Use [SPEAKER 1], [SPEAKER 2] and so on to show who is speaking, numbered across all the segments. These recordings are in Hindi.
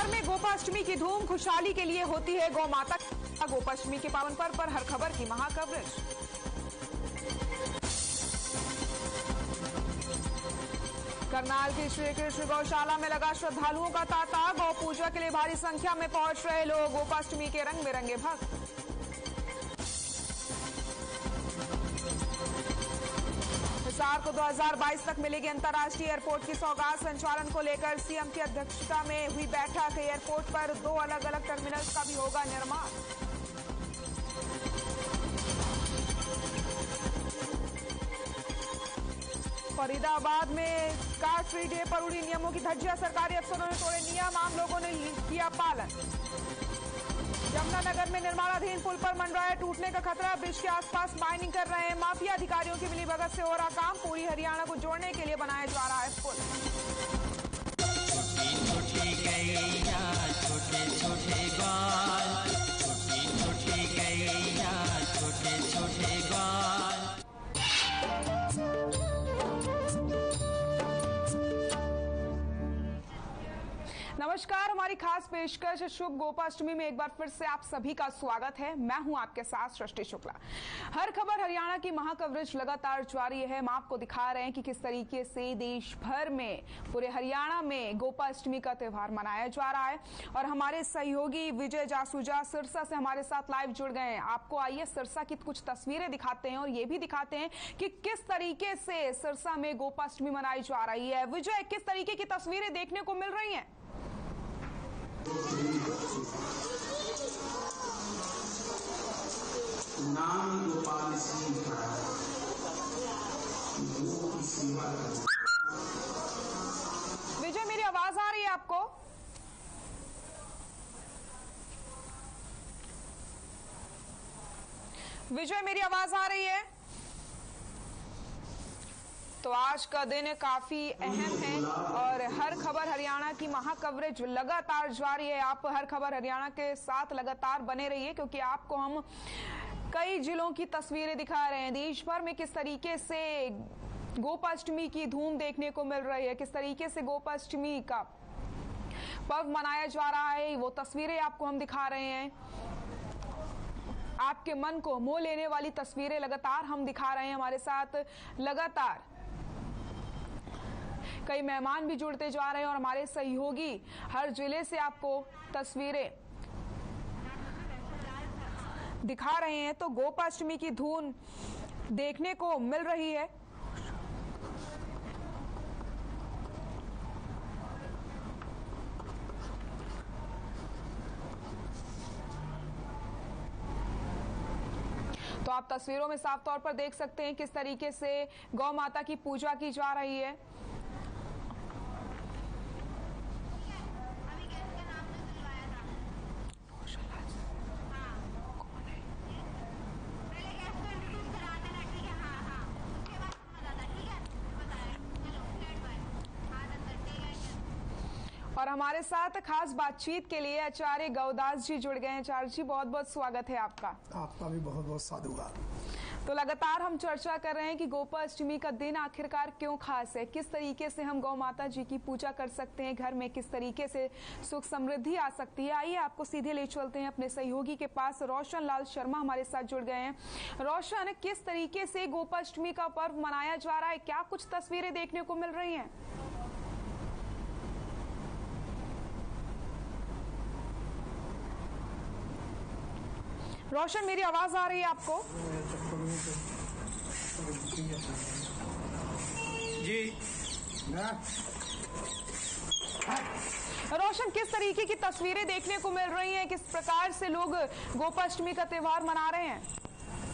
[SPEAKER 1] भर में गोपाष्टमी की धूम, खुशहाली के लिए होती है गौ माता। गोपाष्टमी के पावन पर्व पर हर खबर की महाकवरेज। करनाल की श्री कृष्ण गौशाला में लगा श्रद्धालुओं का तांता। गौ पूजा के लिए भारी संख्या में पहुंच रहे लोग। गोपाष्टमी के रंग बिरंगे भक्त। हिसार को 2022 तक मिलेगी अंतर्राष्ट्रीय एयरपोर्ट की सौगात। संचालन को लेकर सीएम की अध्यक्षता में हुई बैठक। एयरपोर्ट पर 2 अलग अलग टर्मिनल्स का भी होगा निर्माण। फरीदाबाद में कार फ्री डे पर उड़ी नियमों की धज्जियां। सरकारी अफसरों ने तोड़े नियम, आम लोगों ने किया पालन। यमुनानगर में निर्माणाधीन पुल पर मंडराया टूटने का खतरा। ब्रिज के आसपास माइनिंग कर रहे हैं माफिया। अधिकारियों की मिलीभगत से हो रहा काम। पूरी हरियाणा को जोड़ने के लिए बनाया जा रहा है पुल।
[SPEAKER 2] छोटी गैया छोटे छोटे बाल, छोटी छोटी गैया छोटे छोटे बाल।
[SPEAKER 1] नमस्कार, हमारी खास पेशकश शुभ गोपाष्टमी में एक बार फिर से आप सभी का स्वागत है। मैं हूं आपके साथ सृष्टि शुक्ला। हर खबर हरियाणा की महाकवरेज लगातार जारी है। हम आपको दिखा रहे हैं कि किस तरीके से देश भर में, पूरे हरियाणा में गोपाष्टमी का त्यौहार मनाया जा रहा है। और हमारे सहयोगी विजय जासूजा सिरसा से हमारे साथ लाइव जुड़ गए हैं। आपको आइए सिरसा की कुछ तस्वीरें दिखाते हैं और ये भी दिखाते हैं कि किस तरीके से सिरसा में गोपाष्टमी मनाई जा रही है। विजय, किस तरीके की तस्वीरें देखने को मिल रही हैं?
[SPEAKER 3] नाम गोपाल सिंह का
[SPEAKER 1] विजय, मेरी आवाज आ रही है आपको? विजय, मेरी आवाज आ रही है? तो आज का दिन काफी अहम है और हर खबर हरियाणा की महाकवरेज लगातार जारी है। आप हर खबर हरियाणा के साथ लगातार बने रहिए, क्योंकि आपको हम कई जिलों की तस्वीरें दिखा रहे हैं। देश भर में किस तरीके से गोपाष्टमी की धूम देखने को मिल रही है, किस तरीके से गोपाष्टमी का पर्व मनाया जा रहा है, वो तस्वीरें आपको हम दिखा रहे हैं। आपके मन को मोह लेने वाली तस्वीरें लगातार हम दिखा रहे हैं। हमारे साथ लगातार कई मेहमान भी जुड़ते जा रहे हैं और हमारे सहयोगी हर जिले से आपको तस्वीरें दिखा रहे हैं। तो गोपाष्टमी की धूम देखने को मिल रही है। तो आप तस्वीरों में साफ तौर पर देख सकते हैं किस तरीके से गौ माता की पूजा की जा रही है। और हमारे साथ खास बातचीत के लिए आचार्य गौदास जी जुड़ गए हैं। आचार्य जी, बहुत बहुत स्वागत है आपका।
[SPEAKER 4] आपका भी बहुत बहुत साधुवाद।
[SPEAKER 1] तो लगातार हम चर्चा कर रहे हैं कि गोपाष्टमी का दिन आखिरकार क्यों खास है, किस तरीके से हम गौ माता जी की पूजा कर सकते हैं घर में, किस तरीके से सुख समृद्धि आ सकती है। आइए आपको सीधे ले चलते हैं अपने सहयोगी के पास। रोशन लाल शर्मा हमारे साथ जुड़ गए हैं। रोशन, किस तरीके से गोपाष्टमी का पर्व मनाया जा रहा है, क्या कुछ तस्वीरें देखने को मिल रही है? रोशन, मेरी आवाज आ रही है आपको?
[SPEAKER 3] जी।
[SPEAKER 1] रोशन, किस तरीके की तस्वीरें देखने को मिल रही हैं, किस प्रकार से लोग गोपाष्टमी का त्यौहार मना रहे हैं?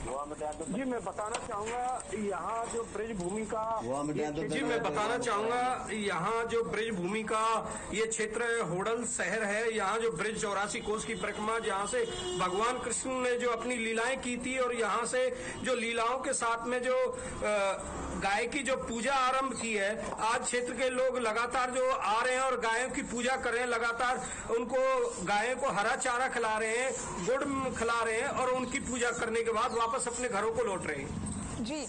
[SPEAKER 5] जी, मैं बताना चाहूंगा यहाँ जो ब्रज भूमि का ये क्षेत्र होडल शहर है। यहाँ जो ब्रज 84 कोस की परिक्रमा, जहाँ से भगवान कृष्ण ने जो अपनी लीलाएं की थी और यहाँ से जो लीलाओं के साथ में जो गाय की जो पूजा आरंभ की है, आज क्षेत्र के लोग लगातार जो आ रहे हैं और गायों की पूजा कर रहे हैं। लगातार उनको गायों को हरा चारा खिला रहे हैं, गुड़ खिला रहे हैं और उनकी पूजा करने के बाद वापस अपने घरों को लौट रहे हैं।
[SPEAKER 1] जी,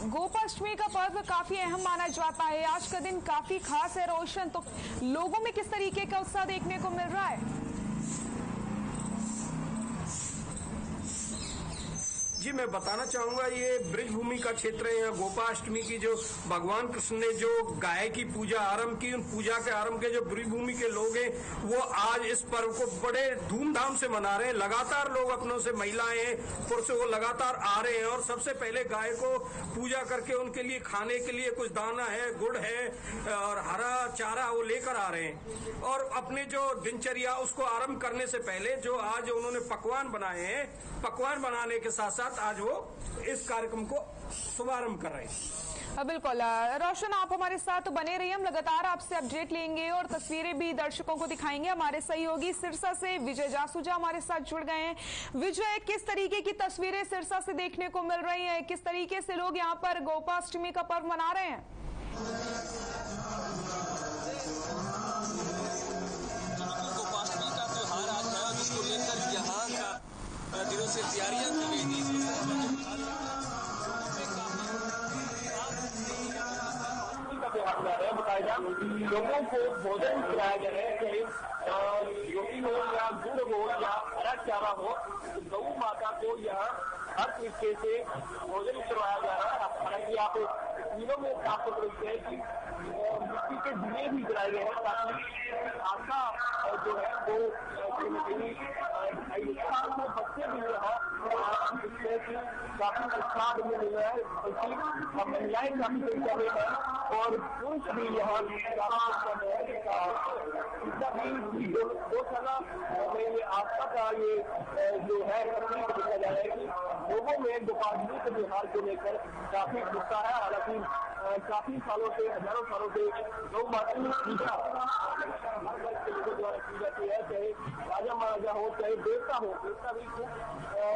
[SPEAKER 1] गोपाष्टमी का पर्व काफी अहम माना जाता है। आज का दिन काफी खास है रोशन, तो लोगों में किस तरीके का उत्साह देखने को मिल रहा है?
[SPEAKER 5] जी, मैं बताना चाहूंगा, ये ब्रिजभूमि का क्षेत्र है। यहाँ गोपाष्टमी की जो भगवान कृष्ण ने जो गाय की पूजा आरंभ की, उन पूजा के आरंभ के जो ब्रिजभूमि के लोग हैं वो आज इस पर्व को बड़े धूमधाम से मना रहे हैं। लगातार लोग अपनों से, महिलाएं हैं, पुरुष, वो लगातार आ रहे हैं और सबसे पहले गाय को पूजा करके उनके लिए खाने के लिए कुछ दाना है, गुड़ है और हरा चारा वो लेकर आ रहे हैं। और अपने जो दिनचर्या उसको आरंभ करने से पहले जो आज उन्होंने पकवान बनाए हैं, पकवान बनाने के साथ साथ आज वो इस कार्यक्रम को शुभारंभ कर रहे हैं।
[SPEAKER 1] बिल्कुल रोशन, आप हमारे साथ बने रहिए, हम लगातार आपसे अपडेट लेंगे और तस्वीरें भी दर्शकों को दिखाएंगे। हमारे सहयोगी सिरसा से विजय जासूजा हमारे साथ जुड़ गए हैं। विजय, किस तरीके की तस्वीरें सिरसा से देखने को मिल रही हैं? किस तरीके से लोग यहाँ पर गोपाष्टमी का पर्व मना रहे हैं?
[SPEAKER 6] गोपाष्टमी का त्योहार आज है, जिसको लेकर यहाँ दिनों से तैयारियां की गई थी।
[SPEAKER 7] लोगों को भोजन कराया गया है, चाहे रोटी हो या गुड़ हो या हरा चारा हो, गौ माता को यहाँ हर तरीके से भोजन करवाया जा रहा है। हालांकि आप तीनों में साफ सकते हैं कि मिट्टी के दिए भी जलाए गए हैं ताकि आपका जो है वो बच्चे भी जिससे कि काफी उत्साह मिल रहा है, बल्कि महिलाएं काफी संख्या में है और पुरुष भी यहाँ दो साल में आस्था का ये जो है देखा जा रहा है कि लोगों में गोपाष्टमी के त्योहार को लेकर काफी उत्साह है। हालांकि काफी सालों से, हजारों सालों से गौ माता की पूजा लोगों द्वारा की जाती है, चाहे राजा महाराजा हो चाहे देवता हो, देवता भी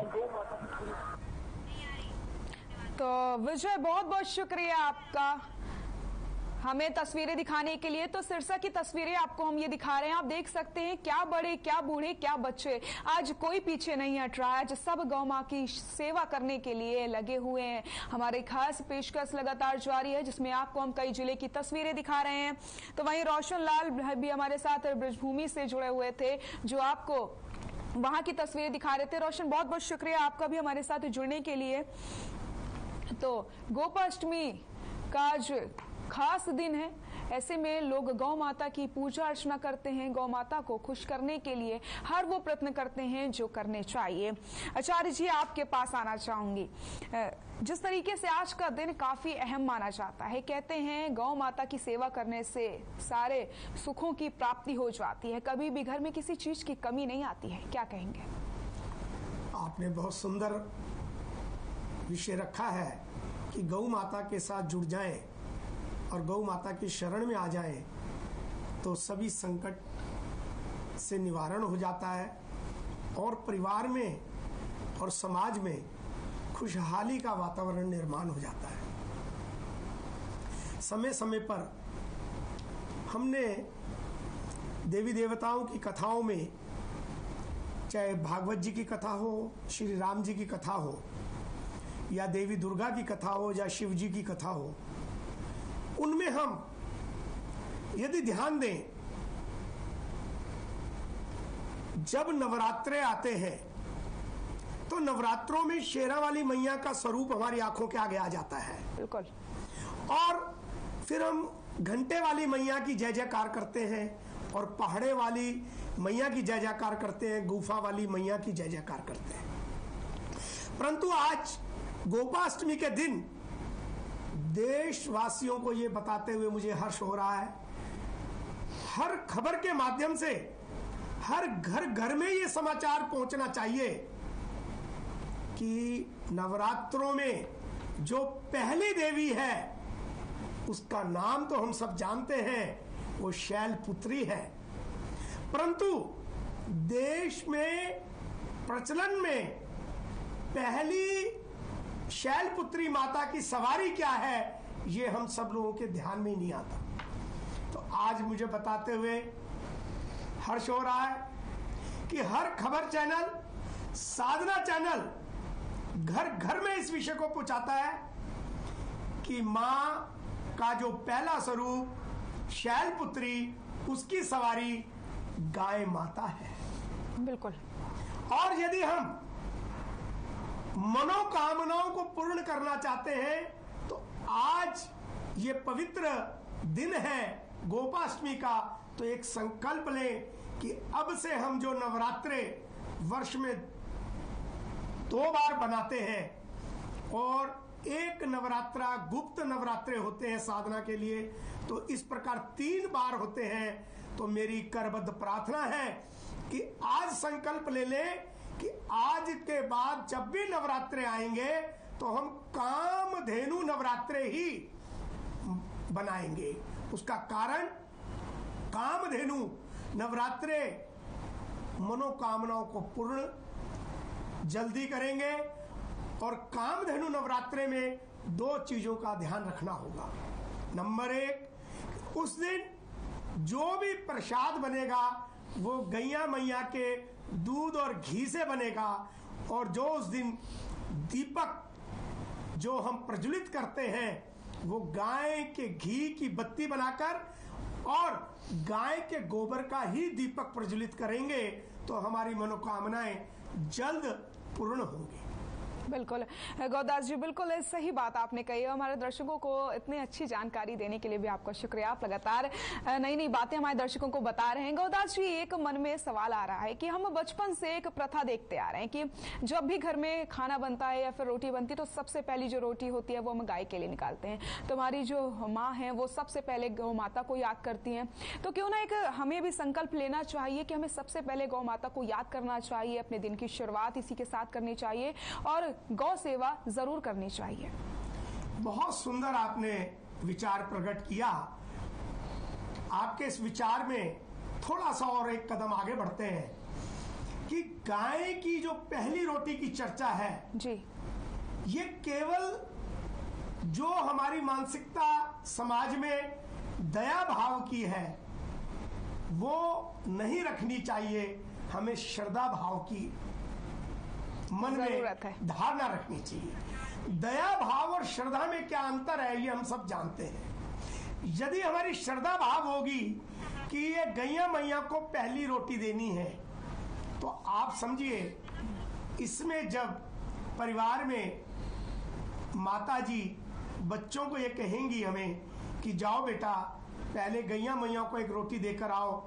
[SPEAKER 7] गौ माता की।
[SPEAKER 1] तो विजय, बहुत बहुत शुक्रिया आपका हमें तस्वीरें दिखाने के लिए। तो सिरसा की तस्वीरें आपको हम ये दिखा रहे हैं, आप देख सकते हैं क्या बड़े, क्या बूढ़े, क्या बच्चे, आज कोई पीछे नहीं हट रहा है। आज सब गौ माँ की सेवा करने के लिए लगे हुए हैं। हमारे खास पेशकश लगातार जारी है जिसमें आपको हम कई जिले की तस्वीरें दिखा रहे हैं। तो वहीं रोशन लाल भी हमारे साथ ब्रिजभूमि से जुड़े हुए थे जो आपको वहां की तस्वीरें दिखा रहे थे। रोशन, बहुत बहुत शुक्रिया आपका भी हमारे साथ जुड़ने के लिए। तो गोपाष्टमी का आज खास दिन है, ऐसे में लोग गौ माता की पूजा अर्चना करते हैं, गौ माता को खुश करने के लिए हर वो प्रयत्न करते हैं जो करने चाहिए। आचार्य जी, आपके पास आना चाहूंगी। जिस तरीके से आज का दिन काफी अहम माना जाता है, कहते हैं गौ माता की सेवा करने से सारे सुखों की प्राप्ति हो जाती है, कभी भी घर में किसी चीज की कमी नहीं आती है, क्या कहेंगे?
[SPEAKER 4] आपने बहुत सुंदर विषय रखा है कि गौ माता के साथ जुड़ जाएं और गौ माता की शरण में आ जाएं तो सभी संकट से निवारण हो जाता है और परिवार में और समाज में खुशहाली का वातावरण निर्माण हो जाता है। समय समय पर हमने देवी देवताओं की कथाओं में, चाहे भागवत जी की कथा हो, श्री राम जी की कथा हो या देवी दुर्गा की कथा हो या शिव जी की कथा हो, उनमें हम यदि ध्यान दें, जब नवरात्रे आते हैं तो नवरात्रों में शेरावाली मैया का स्वरूप हमारी आंखों के आगे आ जाता है।
[SPEAKER 1] बिल्कुल।
[SPEAKER 4] और फिर हम घंटे वाली मैया की जय जयकार करते हैं और पहाड़े वाली मैया की जय जयकार करते हैं, गुफा वाली मैया की जय जयकार करते हैं। परंतु आज गोपाष्टमी के दिन देशवासियों को ये बताते हुए मुझे हर्ष हो रहा है, हर खबर के माध्यम से हर घर घर में ये समाचार पहुंचना चाहिए कि नवरात्रों में जो पहली देवी है उसका नाम तो हम सब जानते हैं, वो शैलपुत्री है। परंतु देश में प्रचलन में पहली शैलपुत्री माता की सवारी क्या है ये हम सब लोगों के ध्यान में नहीं आता। तो आज मुझे बताते हुए हर्ष हो रहा है कि हर खबर चैनल, साधना चैनल घर घर में इस विषय को पहुंचाता है कि माँ का जो पहला स्वरूप शैलपुत्री, उसकी सवारी गाय माता है।
[SPEAKER 1] बिल्कुल।
[SPEAKER 4] और यदि हम मनोकामनाओं को पूर्ण करना चाहते हैं तो आज ये पवित्र दिन है गोपाष्टमी का, तो एक संकल्प लें कि अब से हम जो नवरात्रे वर्ष में 2 बार बनाते हैं और एक नवरात्रा गुप्त नवरात्रे होते हैं साधना के लिए, तो इस प्रकार 3 बार होते हैं। तो मेरी करबद्ध प्रार्थना है कि आज संकल्प ले लें कि आज के बाद जब भी नवरात्रे आएंगे तो हम कामधेनु नवरात्रे ही बनाएंगे। उसका कारण, कामधेनु नवरात्रे मनोकामनाओं को पूर्ण जल्दी करेंगे। और कामधेनु नवरात्रे में 2 चीजों का ध्यान रखना होगा। नंबर 1, उस दिन जो भी प्रसाद बनेगा वो गैया मैया के दूध और घी से बनेगा। और जो उस दिन दीपक जो हम प्रज्वलित करते हैं वो गाय के घी की बत्ती बनाकर और गाय के गोबर का ही दीपक प्रज्वलित करेंगे, तो हमारी मनोकामनाएं जल्द पूर्ण होंगी।
[SPEAKER 1] बिल्कुल गौदास जी, बिल्कुल सही बात आपने कही है। हमारे दर्शकों को इतनी अच्छी जानकारी देने के लिए भी आपका शुक्रिया। आप लगातार नई नई बातें हमारे दर्शकों को बता रहे हैं। गौदास जी, एक मन में सवाल आ रहा है कि हम बचपन से एक प्रथा देखते आ रहे हैं कि जब भी घर में खाना बनता है या फिर रोटी बनती है तो सबसे पहली जो रोटी होती है वो हम गाय के लिए निकालते हैं। तो हमारी जो माँ है वो सबसे पहले गौ माता को याद करती हैं। तो क्यों ना एक हमें भी संकल्प लेना चाहिए कि हमें सबसे पहले गौ माता को याद करना चाहिए, अपने दिन की शुरुआत इसी के साथ करनी चाहिए और गौ सेवा जरूर करनी चाहिए।
[SPEAKER 4] बहुत सुंदर आपने विचार प्रकट किया। आपके इस विचार में थोड़ा सा और एक कदम आगे बढ़ते हैं कि गाय की जो पहली रोटी की चर्चा है
[SPEAKER 1] जी,
[SPEAKER 4] ये केवल जो हमारी मानसिकता समाज में दया भाव की है वो नहीं रखनी चाहिए। हमें श्रद्धा भाव की मन में धारणा रखनी चाहिए। दया भाव और श्रद्धा में क्या अंतर है ये हम सब जानते हैं। यदि हमारी श्रद्धा भाव होगी कि ये गैया मैया को पहली रोटी देनी है, तो आप समझिए इसमें जब परिवार में माता जी बच्चों को ये कहेंगी हमें कि जाओ बेटा पहले गैया मैया को एक रोटी देकर आओ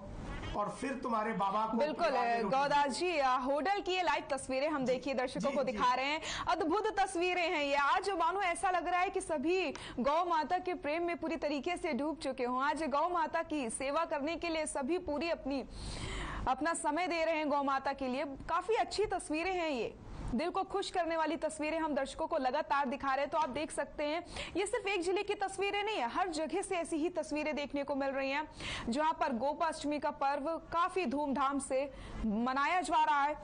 [SPEAKER 4] और फिर तुम्हारे बाबा को।
[SPEAKER 1] बिल्कुल गौदास जी, होटल की ये लाइव तस्वीरें हम देखिए दर्शकों को दिखा रहे हैं। अद्भुत तस्वीरें हैं ये। आज मानो ऐसा लग रहा है कि सभी गौ माता के प्रेम में पूरी तरीके से डूब चुके हों। आज गौ माता की सेवा करने के लिए सभी पूरी अपना समय दे रहे हैं गौ माता के लिए। काफी अच्छी तस्वीरें हैं ये, दिल को खुश करने वाली तस्वीरें हम दर्शकों को लगातार दिखा रहे हैं। तो आप देख सकते हैं ये सिर्फ एक जिले की तस्वीरें नहीं है, हर जगह से ऐसी ही तस्वीरें देखने को मिल रही हैं जहां पर गोपाष्टमी का पर्व काफी धूमधाम से मनाया जा रहा है।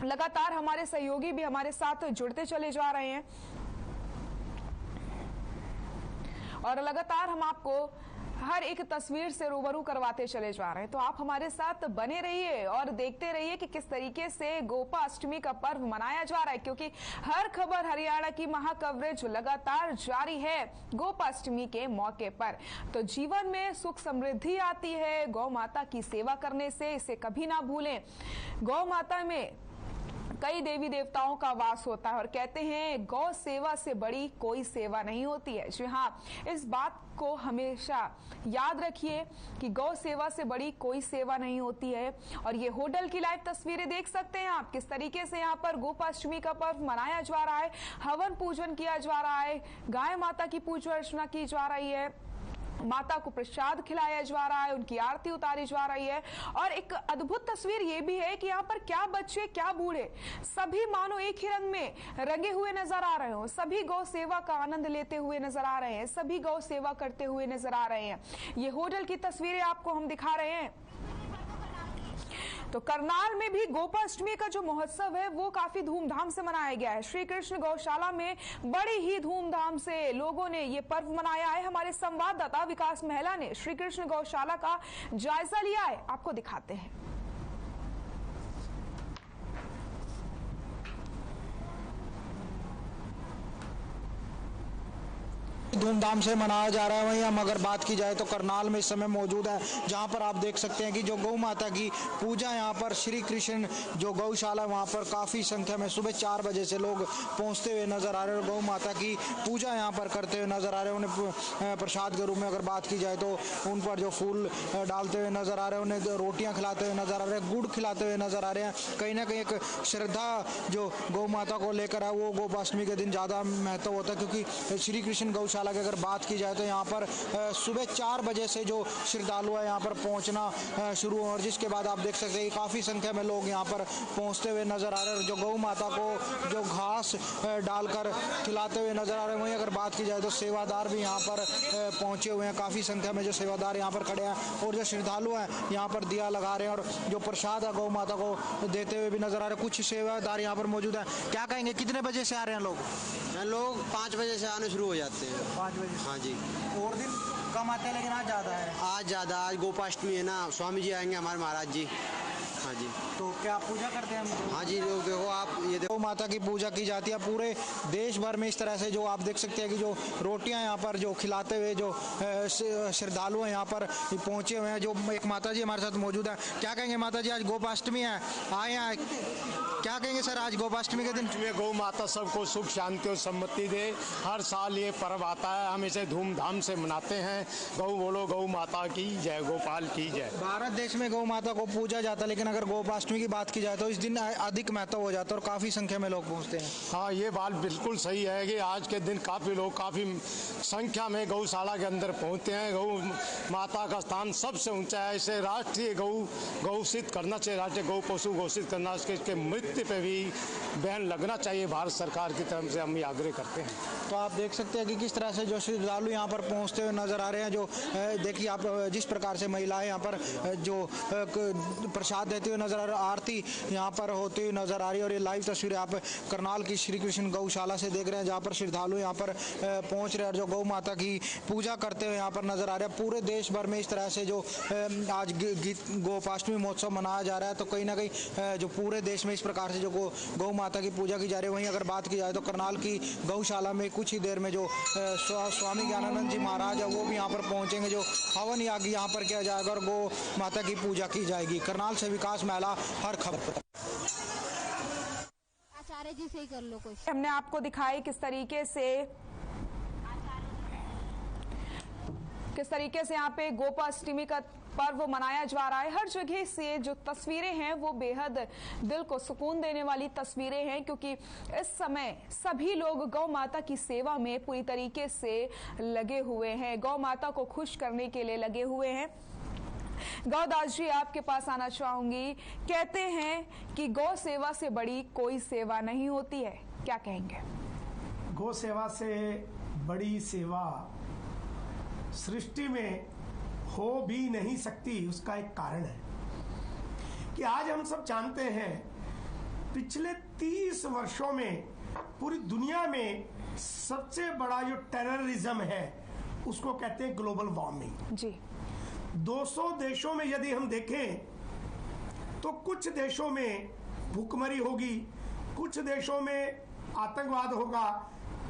[SPEAKER 1] लगातार हमारे सहयोगी भी हमारे साथ जुड़ते चले जा रहे हैं और लगातार हम आपको हर एक तस्वीर से रूबरू करवाते चले जा रहे हैं। तो आप हमारे साथ बने रहिए और देखते रहिए कि किस तरीके से गोपाष्टमी का पर्व मनाया जा रहा है, क्योंकि हर खबर हरियाणा की महाकवरेज लगातार जारी है गोपाष्टमी के मौके पर। तो जीवन में सुख समृद्धि आती है गौ माता की सेवा करने से, इसे कभी ना भूलें। गौ माता में कई देवी देवताओं का वास होता है और कहते हैं गौ सेवा से बड़ी कोई सेवा नहीं होती है। जी हाँ, इस बात को हमेशा याद रखिए कि गौ सेवा से बड़ी कोई सेवा नहीं होती है। और ये होटल की लाइव तस्वीरें देख सकते हैं आप, किस तरीके से यहाँ पर गोपाष्टमी का पर्व मनाया जा रहा है, हवन पूजन किया जा रहा है, गाय माता की पूजा अर्चना की जा रही है, माता को प्रसाद खिलाया जा रहा है, उनकी आरती उतारी जा रही है। और एक अद्भुत तस्वीर ये भी है कि यहाँ पर क्या बच्चे क्या बूढ़े सभी मानो एक ही रंग में रंगे हुए नजर आ रहे हो, सभी गौ सेवा का आनंद लेते हुए नजर आ रहे हैं, सभी गौ सेवा करते हुए नजर आ रहे हैं। ये होटल की तस्वीरें आपको हम दिखा रहे हैं। तो करनाल में भी गोपाष्टमी का जो महोत्सव है वो काफी धूमधाम से मनाया गया है। श्री कृष्ण गौशाला में बड़ी ही धूमधाम से लोगों ने ये पर्व मनाया है। हमारे संवाददाता विकास महला ने श्री कृष्ण गौशाला का जायजा लिया है, आपको दिखाते हैं।
[SPEAKER 8] धूमधाम से मनाया जा रहा है। वहीं हम अगर बात की जाए तो करनाल में इस समय मौजूद है, जहां पर आप देख सकते हैं कि जो गौ माता की पूजा यहाँ पर श्री कृष्ण जो गौशाला वहाँ पर काफ़ी संख्या में सुबह 4 बजे से लोग पहुँचते हुए नजर आ रहे हैं और गौ माता की पूजा यहाँ पर करते हुए नजर आ रहे हैं। उन्हें प्रसाद के रूप में अगर बात की जाए तो उन पर जो फूल डालते हुए नजर आ रहे हैं, उन्हें रोटियाँ खिलाते हुए नजर आ रहे हैं, गुड़ खिलाते हुए नजर आ रहे हैं। कहीं ना कहीं एक श्रद्धा जो गौ माता को लेकर है वो गोपाष्टमी के दिन ज़्यादा महत्व होता है, क्योंकि श्री कृष्ण गौशाला की अगर बात की जाए तो यहाँ पर सुबह 4 बजे से जो श्रद्धालु है यहाँ पर पहुँचना शुरू हो, और जिसके बाद आप देख सकते हैं काफ़ी संख्या में लोग यहाँ पर पहुँचते हुए नजर आ रहे हैं। जो गौ माता को जो घास डालकर खिलाते हुए नजर आ रहे हैं। वहीं अगर बात की जाए तो सेवादार भी यहाँ पर पहुँचे हुए हैं, काफ़ी संख्या में जो सेवादार यहाँ पर खड़े हैं और जो श्रद्धालु हैं यहाँ पर दिया लगा रहे हैं और जो प्रसाद है गौ माता को देते हुए भी नजर आ रहे हैं। कुछ सेवादार यहाँ पर मौजूद हैं, क्या कहेंगे कितने बजे से आ रहे हैं लोग?
[SPEAKER 9] 5 बजे से आने शुरू हो जाते हैं।
[SPEAKER 8] 5 बजे?
[SPEAKER 9] हाँ जी।
[SPEAKER 8] और दिन कम आते हैं लेकिन आज ज़्यादा है।
[SPEAKER 9] आज ज़्यादा, आज गोपाष्टमी है ना, स्वामी जी आएंगे हमारे महाराज जी। हाँ जी।
[SPEAKER 8] तो क्या आप पूजा करते हैं?
[SPEAKER 9] हाँ जी, लोग देखो आप ये देखो
[SPEAKER 8] माता की पूजा की जाती है पूरे देश भर में। इस तरह से जो आप देख सकते हैं कि जो रोटियां यहाँ पर जो खिलाते हुए जो श्रद्धालु हैं यहाँ पर पहुँचे हुए हैं। जो एक माता जी हमारे साथ मौजूद है, क्या कहेंगे माता जी? आज गोपाष्टमी है, आए हैं, क्या कहेंगे सर आज गोपाष्टमी के दिन?
[SPEAKER 4] गौ माता सबको सुख शांति और सम्मति दे। हर साल ये पर्व आता है, हम इसे धूमधाम से मनाते हैं। गौ बोलो गौ माता की जय, गोपाल की जय।
[SPEAKER 8] भारत देश में गौ माता को पूजा जाता है, लेकिन अगर गोपाष्टमी की बात की जाए तो इस दिन अधिक महत्व हो जाता है और काफ़ी संख्या में लोग पहुँचते हैं।
[SPEAKER 4] हाँ, ये बात बिल्कुल सही है कि आज के दिन काफ़ी लोग काफ़ी संख्या में गौशाला के अंदर पहुँचते हैं। गौ माता का स्थान सबसे ऊंचा है, इसे राष्ट्रीय घोषित करना चाहिए, राष्ट्रीय गौ पशु घोषित करना। इसके मृत्यु पे भी बैन लगना चाहिए भारत सरकार की तरफ से, हम ये आग्रह करते हैं।
[SPEAKER 8] तो आप देख सकते हैं कि किस तरह से जो श्रद्धालु यहाँ पर पहुँचते हुए नजर आ रहे हैं। जो देखिए आप जिस प्रकार से महिलाएं यहाँ पर जो प्रसाद देते हुए नजर आ रहे हैं, आरती यहाँ पर होती हुई नजर आ रही है। और ये लाइव तस्वीरें आप करनाल की श्री कृष्ण गौशाला से देख रहे हैं, जहाँ पर श्रद्धालु यहाँ पर पहुँच रहे हैं और जो गौ माता की पूजा करते हुए यहाँ पर नजर आ रहे हैं। पूरे देश भर में इस तरह से जो आज गोपाष्टमी महोत्सव मनाया जा रहा है, तो कहीं ना कहीं जो पूरे देश में इस प्रकार से जो गौ माता की पूजा की जा रही है। वहीं अगर बात की जाए तो करनाल की गौशाला में कुछ ही देर में जो स्वामी ज्ञानानंद जी महाराज है वो भी यहाँ पर पहुँचेंगे। जो हवन याग यहाँ पर किया जाएगा और गौ माता की पूजा की जाएगी। करनाल से विकास महिला, हर खबर।
[SPEAKER 10] आचार्य जी से ही कर लो कुछ।
[SPEAKER 1] हमने आपको दिखाई किस तरीके से यहाँ पे गोपाष्टमी का पर्व मनाया जा रहा है। हर जगह से जो तस्वीरें हैं वो बेहद दिल को सुकून देने वाली तस्वीरें हैं, क्योंकि इस समय सभी लोग गौ माता की सेवा में पूरी तरीके से लगे हुए हैं, गौ माता को खुश करने के लिए लगे हुए हैं। गौदास जी, आपके पास आना चाहूंगी। कहते हैं कि गौ सेवा से बड़ी कोई सेवा नहीं होती है, क्या कहेंगे?
[SPEAKER 4] गौ सेवा से बड़ी सेवा सृष्टि में हो भी नहीं सकती। उसका एक कारण है कि आज हम सब जानते हैं पिछले 30 वर्षों में पूरी दुनिया में सबसे बड़ा जो टेररिज्म है उसको कहते हैं ग्लोबल वार्मिंग जी। 200 देशों में यदि हम देखें तो कुछ देशों में भूखमरी होगी, कुछ देशों में आतंकवाद होगा,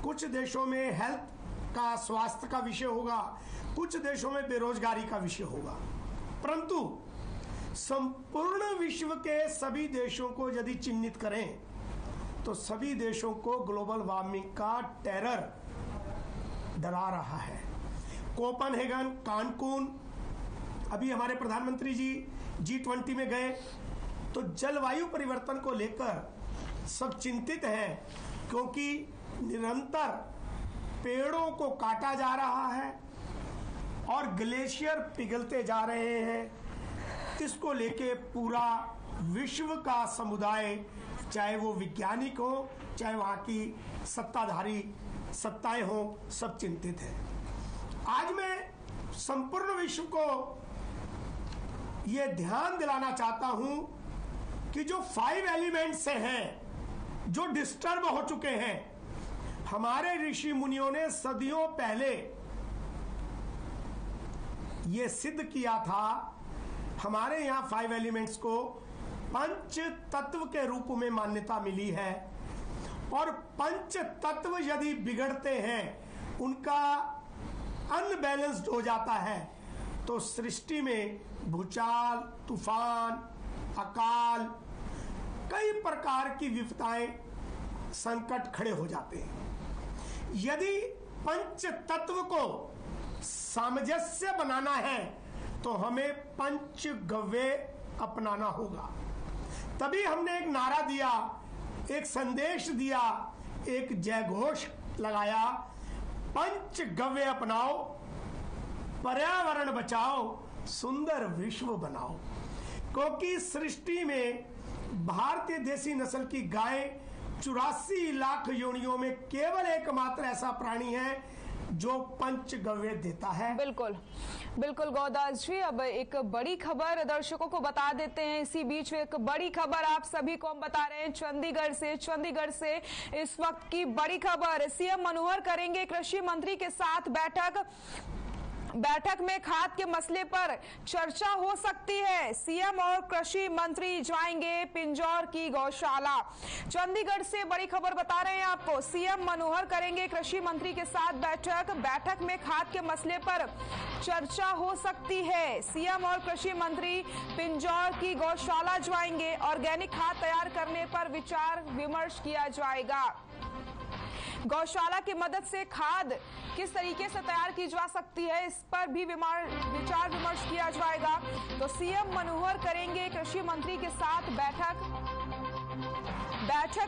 [SPEAKER 4] कुछ देशों में हेल्थ का, स्वास्थ्य का विषय होगा, कुछ देशों में बेरोजगारी का विषय होगा। परंतु संपूर्ण विश्व के सभी देशों को यदि चिन्हित करें तो सभी देशों को ग्लोबल वार्मिंग का टेरर डरा रहा है। कोपेनहेगन, कानकून, अभी हमारे प्रधानमंत्री जी G20 में गए तो जलवायु परिवर्तन को लेकर सब चिंतित हैं, क्योंकि निरंतर पेड़ों को काटा जा रहा है और ग्लेशियर पिघलते जा रहे हैं। इसको लेके पूरा विश्व का समुदाय, चाहे वो वैज्ञानिक हो, चाहे वहाँ की सत्ताधारी सत्ताएं हो, सब चिंतित हैं। आज मैं संपूर्ण विश्व को ये ध्यान दिलाना चाहता हूं कि जो 5 एलिमेंट्स हैं जो डिस्टर्ब हो चुके हैं, हमारे ऋषि मुनियों ने सदियों पहले ये सिद्ध किया था। हमारे यहाँ 5 एलिमेंट्स को पंच तत्व के रूप में मान्यता मिली है, और पंच तत्व यदि बिगड़ते हैं, उनका अनबैलेंस्ड हो जाता है तो सृष्टि में भूचाल, तूफान, अकाल, कई प्रकार की विपदाएं, संकट खड़े हो जाते हैं। यदि पंच तत्व को सामंजस्य बनाना है तो हमें पंचगव्य अपनाना होगा। तभी हमने एक नारा दिया, एक संदेश दिया, एक जयघोष लगाया, पंचगव्य अपनाओ, पर्यावरण बचाओ, सुंदर विश्व बनाओ। क्योंकि सृष्टि में भारतीय देसी नस्ल की गाय 84 लाख योनियों में केवल एकमात्र ऐसा प्राणी है जो पंचगव्य देता है।
[SPEAKER 1] बिल्कुल बिल्कुल गौदास जी, अब एक बड़ी खबर दर्शकों को बता देते हैं। इसी बीच एक बड़ी खबर आप सभी को हम बता रहे हैं चंडीगढ़ से इस वक्त की बड़ी खबर। सीएम मनोहर करेंगे कृषि मंत्री के साथ बैठक में खाद के मसले पर चर्चा हो सकती है। सीएम और कृषि मंत्री जाएंगे पिंजौर की गौशाला। चंडीगढ़ से बड़ी खबर बता रहे हैं आपको। सीएम मनोहर करेंगे कृषि मंत्री के साथ बैठक में खाद के मसले पर चर्चा हो सकती है। सीएम और कृषि मंत्री पिंजौर की गौशाला जाएंगे। ऑर्गेनिक खाद तैयार करने पर विचार विमर्श किया जाएगा। गौशाला की मदद से खाद किस तरीके से तैयार की जा सकती है, इस पर भी विचार विमर्श किया जाएगा। तो सीएम मनोहर करेंगे कृषि मंत्री के साथ बैठक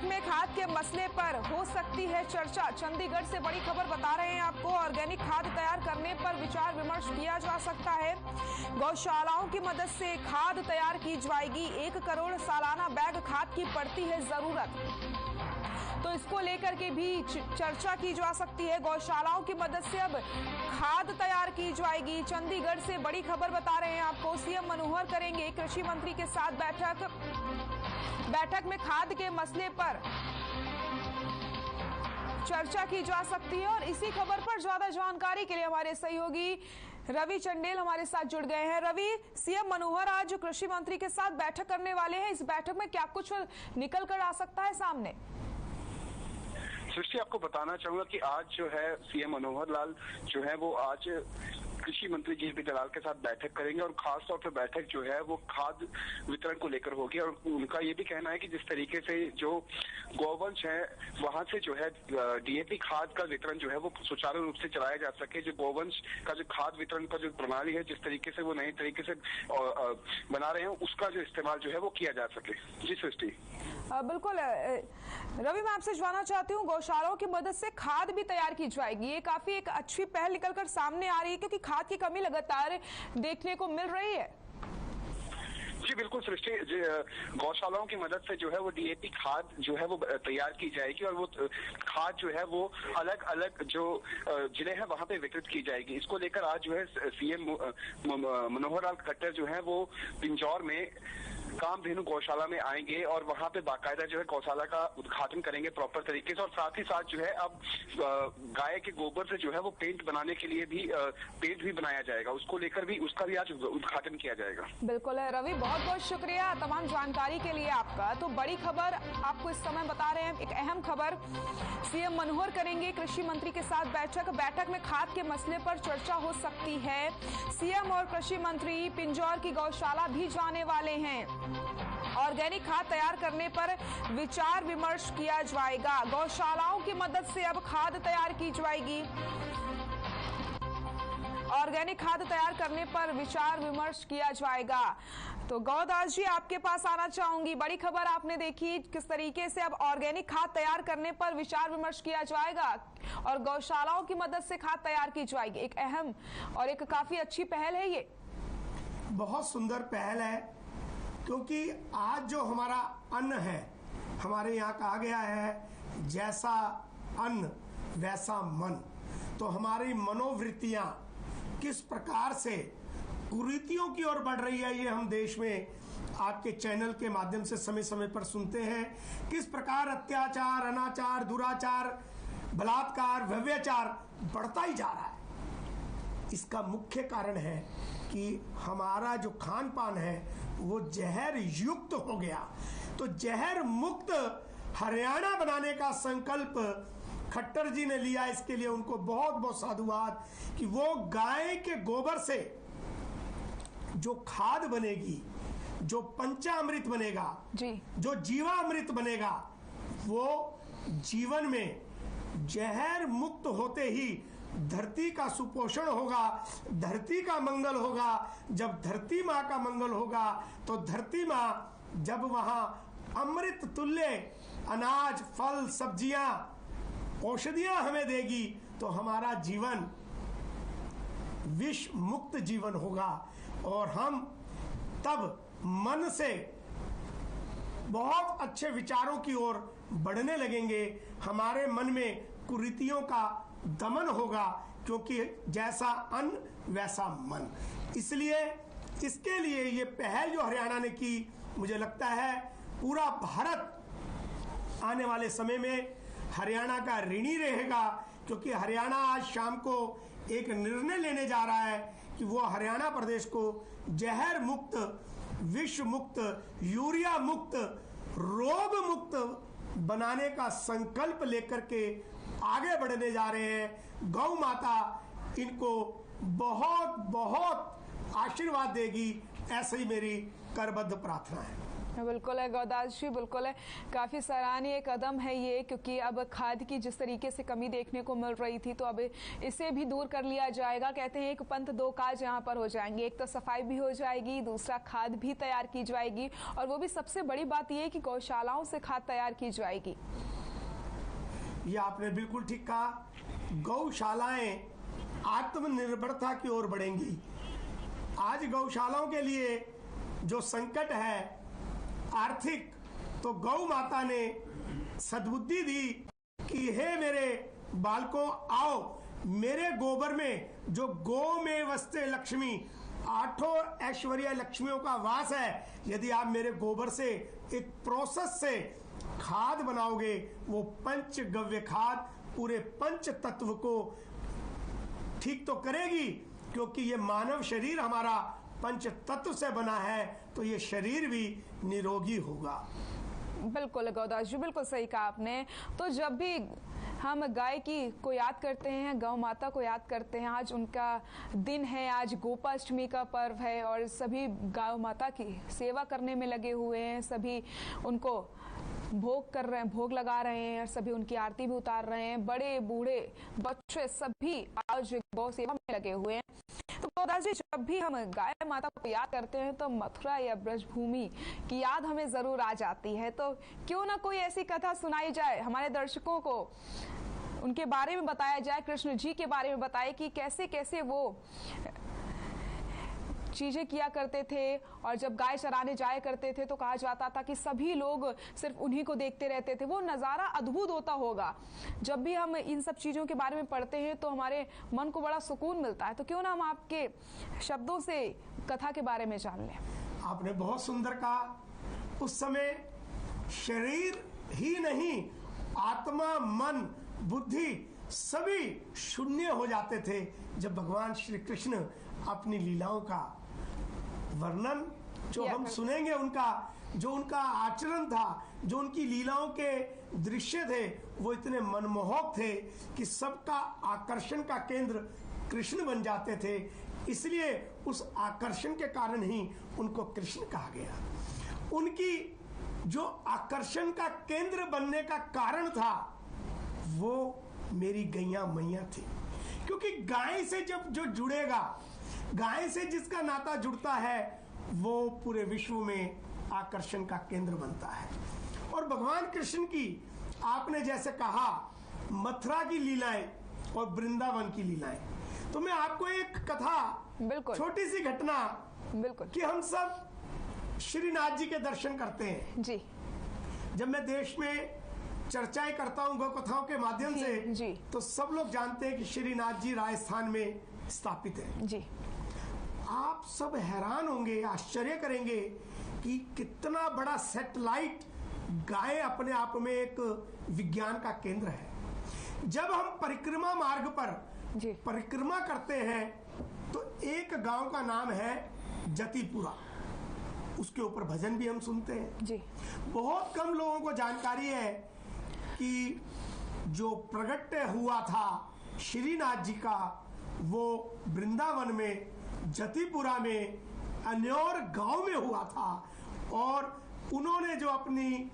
[SPEAKER 1] में खाद के मसले पर हो सकती है चर्चा। चंडीगढ़ से बड़ी खबर बता रहे हैं आपको। ऑर्गेनिक खाद तैयार करने पर विचार विमर्श किया जा सकता है। गौशालाओं की मदद से खाद तैयार की जाएगी। 1 करोड़ सालाना बैग खाद की पड़ती है जरूरत, तो इसको लेकर के भी चर्चा की जा सकती है। गौशालाओं की मदद से अब खाद तैयार की जाएगी। चंडीगढ़ से बड़ी खबर बता रहे हैं आपको। सीएम मनोहर करेंगे कृषि मंत्री के साथ बैठक में खाद के मसले पर चर्चा की जा सकती है। और इसी खबर पर ज्यादा जानकारी के लिए हमारे सहयोगी रवि चंडेल हमारे साथ जुड़ गए हैं। रवि, सीएम मनोहर आज कृषि मंत्री के साथ बैठक करने वाले हैं। इस बैठक में क्या कुछ निकल कर आ सकता है सामने?
[SPEAKER 11] सृष्टि, आपको बताना चाहूंगा कि आज जो है सीएम मनोहर लाल जो है वो आज कृषि मंत्री JP दलाल के साथ बैठक करेंगे और खास तौर पर बैठक जो है वो खाद वितरण को लेकर होगी। और उनका ये भी कहना है कि जिस तरीके से जो गौवंश है वहां से जो है DAP खाद का वितरण जो है वो सुचारू रूप से चलाया जा सके। जो गौवंश का जो खाद वितरण का जो प्रणाली है, जिस तरीके से वो नए तरीके से बना रहे हैं, उसका जो इस्तेमाल जो है वो किया जा सके। जी सृष्टि,
[SPEAKER 1] बिल्कुल रवि, मैं आपसे जानना चाहती हूँ, गौशालाओं की मदद से खाद भी तैयार की जाएगी। ये काफी एक अच्छी पहल निकलकर सामने आ रही है, क्योंकि खाद की कमी लगातार देखने को मिल रही है।
[SPEAKER 11] जी बिल्कुल सृष्टि, गौशालाओं की मदद से जो है वो DAP खाद जो है वो तैयार की जाएगी और वो खाद जो है वो अलग अलग जो जिले हैं वहां पे वितरित की जाएगी। इसको लेकर आज जो है सीएम मनोहर लाल खट्टर जो है वो पिंजौर में कामधेनु गौशाला में आएंगे और वहां पे बाकायदा जो है गौशाला का उद्घाटन करेंगे प्रॉपर तरीके से। और साथ ही साथ जो है अब गाय के गोबर से जो है वो पेंट बनाने के लिए भी पेंट भी बनाया जाएगा। उसको लेकर भी उसका भी आज उद्घाटन किया जाएगा।
[SPEAKER 1] बिल्कुल है रवि, बहुत बहुत शुक्रिया तमाम जानकारी के लिए आपका। तो बड़ी खबर आपको इस समय बता रहे हैं, एक अहम खबर। सीएम मनोहर करेंगे कृषि मंत्री के साथ बैठक में खाद के मसले पर चर्चा हो सकती है। सीएम और कृषि मंत्री पिंजौर की गौशाला भी जाने वाले हैं। ऑर्गेनिक खाद तैयार करने पर विचार विमर्श किया जाएगा। गौशालाओं की मदद से अब खाद तैयार की जाएगी। ऑर्गेनिक खाद तैयार करने पर विचार विमर्श किया जाएगा। तो गौदास जी, आपके पास आना चाहूंगी। बड़ी खबर आपने देखी, किस तरीके से अब ऑर्गेनिक खाद तैयार करने पर विचार विमर्श किया जाएगा और गौशालाओं की मदद से खाद तैयार की जाएगी। एक अहम और एक काफी अच्छी पहल है ये।
[SPEAKER 4] बहुत सुंदर पहल है, क्योंकि आज जो हमारा अन्न है, हमारे यहाँ कहा गया है जैसा अन्न वैसा मन। तो हमारी मनोवृत्तियां किस प्रकार से कुरीतियों की ओर बढ़ रही है, ये हम देश में आपके चैनल के माध्यम से समय समय पर सुनते हैं। किस प्रकार अत्याचार, अनाचार, दुराचार, बलात्कार, व्यभिचार बढ़ता ही जा रहा है। इसका मुख्य कारण है कि हमारा जो खान पान है वो जहर युक्त हो गया। तो जहर मुक्त हरियाणा बनाने का संकल्प खट्टर जी ने लिया, इसके लिए उनको बहुत बहुत साधुवाद कि वो गाय के गोबर से जो खाद बनेगी, जो पंचामृत बनेगा
[SPEAKER 1] जी,
[SPEAKER 4] जो जीवामृत बनेगा, वो जीवन में जहर मुक्त होते ही धरती का सुपोषण होगा, धरती का मंगल होगा। जब धरती माँ का मंगल होगा तो धरती माँ जब वहां अमृत तुल्य अनाज, फल, सब्जियां, औषधियां हमें देगी तो हमारा जीवन विष मुक्त जीवन होगा और हम तब मन से बहुत अच्छे विचारों की ओर बढ़ने लगेंगे। हमारे मन में कुरीतियों का दमन होगा, क्योंकि जैसा अन्न वैसा मन। इसलिए इसके लिए ये पहल जो हरियाणा ने की, मुझे लगता है पूरा भारत आने वाले समय में हरियाणा का ऋणी रहेगा, क्योंकि हरियाणा आज शाम को एक निर्णय लेने जा रहा है कि वो हरियाणा प्रदेश को जहर मुक्त, विष मुक्त, यूरिया मुक्त, रोग मुक्त बनाने का संकल्प लेकर के आगे बढ़ने जा रहे हैं। गौ माता इनको बहुत बहुत आशीर्वाद देगी, ऐसी मेरी करबद्ध प्रार्थना है।
[SPEAKER 1] बिल्कुल है गौदास जी, बिल्कुल है। काफी सराहनीय कदम है ये, क्योंकि अब खाद की जिस तरीके से कमी देखने को मिल रही थी, तो अब इसे भी दूर कर लिया जाएगा। कहते हैं एक पंथ दो काज यहाँ पर हो जाएंगे, एक तो सफाई भी हो जाएगी, दूसरा खाद भी तैयार की जाएगी, और वो भी सबसे बड़ी बात ये है कि गौशालाओं से खाद तैयार की जाएगी।
[SPEAKER 4] ये आपने बिल्कुल ठीक कहा। गौशालाएं आत्मनिर्भरता की ओर बढ़ेंगी। आज गौशालाओं के लिए जो संकट है आर्थिक, तो गौ माता ने सद्बुद्धि दी कि हे मेरे बालकों, आओ मेरे गोबर में, जो गो में वस्ते लक्ष्मी, 8 ऐश्वर्या लक्ष्मियों का वास है, यदि आप मेरे गोबर से एक प्रोसेस से खाद बनाओगे, वो पंचगव्य खाद पूरे पंच तत्व को ठीक तो करेगी, क्योंकि ये मानव शरीर हमारा पंच तत्व से बना है, तो ये शरीर भी निरोगी होगा।
[SPEAKER 1] बिल्कुल गौदास जी, बिल्कुल सही कहा आपने। तो जब भी हम गाय की को याद करते हैं, गौ माता को याद करते हैं, आज उनका दिन है, आज गोपाष्टमी का पर्व है, और सभी गौ माता की सेवा करने में लगे हुए हैं, सभी उनको भोग कर रहे हैं, भोग लगा रहे हैं, और सभी उनकी आरती भी उतार रहे हैं। बड़े बूढ़े बच्चे सभी आज गौ सेवा में लगे हुए हैं। तो गौदास जी, जब भी हम गाय माता को याद करते हैं तो मथुरा या ब्रजभूमि की याद हमें जरूर आ जाती है। तो क्यों ना कोई ऐसी कथा सुनाई जाए, हमारे दर्शकों को उनके बारे में बताया जाए, कृष्ण जी के बारे में बताए कि कैसे कैसे वो चीजें किया करते थे, और जब गाय चराने जाया करते थे तो कहा जाता था कि सभी लोग सिर्फ उन्हीं को देखते रहते थे। वो नजारा अद्भुत होता होगा। जब भी हम इन सब चीजों के बारे में पढ़ते हैं तो हमारे मन को बड़ा सुकून मिलता है। तो क्यों ना हम आपके शब्दों से कथा के बारे में जान लें।
[SPEAKER 4] आपने बहुत सुंदर कहा। उस समय शरीर ही नहीं, आत्मा, मन, बुद्धि सभी शून्य हो जाते थे जब भगवान श्री कृष्ण अपनी लीलाओं का वर्णन जो हम सुनेंगे, जो उनका आचरण था, जो उनकी लीलाओं के दृश्य थे, वो इतने मनमोहक थे कि सबका आकर्षण का केंद्र कृष्ण बन जाते थे। इसलिए उस आकर्षण के कारण ही उनको कृष्ण कहा गया। उनकी जो आकर्षण का केंद्र बनने का कारण था वो मेरी गैया मैया थी, क्योंकि गाय से जब जो जुड़ेगा, गाय से जिसका नाता जुड़ता है, वो पूरे विश्व में आकर्षण का केंद्र बनता है। और भगवान कृष्ण की आपने जैसे कहा मथुरा की लीलाएं और वृंदावन की लीलाएं, तो मैं आपको एक कथा,
[SPEAKER 1] बिल्कुल
[SPEAKER 4] छोटी सी घटना,
[SPEAKER 1] बिल्कुल,
[SPEAKER 4] कि हम सब श्रीनाथ जी के दर्शन करते हैं
[SPEAKER 1] जी।
[SPEAKER 4] जब मैं देश में चर्चाएं करता हूं गौ कथाओं के माध्यम से, तो सब लोग जानते हैं कि श्रीनाथ जी राजस्थान में स्थापित है
[SPEAKER 1] जी।
[SPEAKER 4] आप सब हैरान होंगे, आश्चर्य करेंगे कि कितना बड़ा सैटेलाइट गाय अपने आप में एक विज्ञान का केंद्र है। जब हम परिक्रमा मार्ग पर परिक्रमा करते हैं तो एक गांव का नाम है जतिपुरा, उसके ऊपर भजन भी हम सुनते हैं जी। बहुत कम लोगों को जानकारी है कि जो प्रगट्य हुआ था श्रीनाथ जी का, वो वृंदावन में जतिपुरा में अन्योर गांव में हुआ था। और उन्होंने जो अपनी